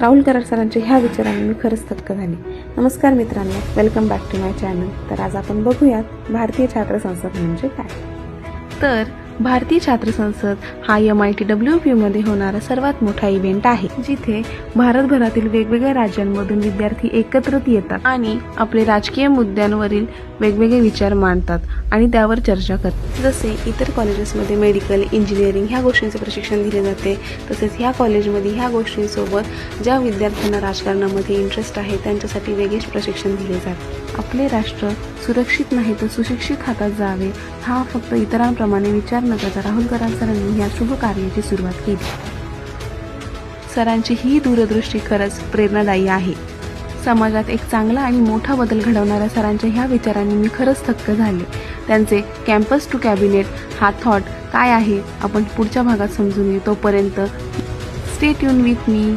राहुल कराड सरांच्या ह्या विचारांनी मी खरंच थक्क झाले. नमस्कार मित्रांनो, welcome back to my channel. तर आज आपण बघूयात भारतीय छात्र संसद म्हणजे काय. तर भारतीय छात्र संसद हा MIT मध्ये होणारा सर्वात मोठा इव्हेंट आहे, जिथे भारतभरातील वेगवेगळ्या राज्यांमधून विद्यार्थी एकत्रित येतात आणि आपले राजकीय मुद्द्यांवरील वेगवेगळे विचार मांडतात आणि त्यावर चर्चा करतात. जसे इतर कॉलेजेसमध्ये मेडिकल, इंजिनिअरिंग ह्या गोष्टींचे प्रशिक्षण दिले जाते, तसेच ह्या कॉलेजमध्ये ह्या गोष्टींसोबत ज्या विद्यार्थ्यांना राजकारणामध्ये इंटरेस्ट आहे त्यांच्यासाठी वेगळेच प्रशिक्षण दिले जाते. आपले राष्ट्र सुरक्षित नाही तर सुशिक्षित हातात जावे हा फक्त इतरांप्रमाणे विचार न करता राहुल कराड सरांनी या शुभ कार्याची सुरुवात केली. सरांची ही दूरदृष्टी खरंच प्रेरणादायी आहे. समाजात एक चांगला आणि मोठा बदल घडवणाऱ्या सरांच्या ह्या विचारांनी मी खरंच थक्क झाले. त्यांचे कॅम्पस टू कॅबिनेट हा थॉट काय आहे आपण पुढच्या भागात समजून घेऊ. तोपर्यंत स्टे ट्यून विथ मी.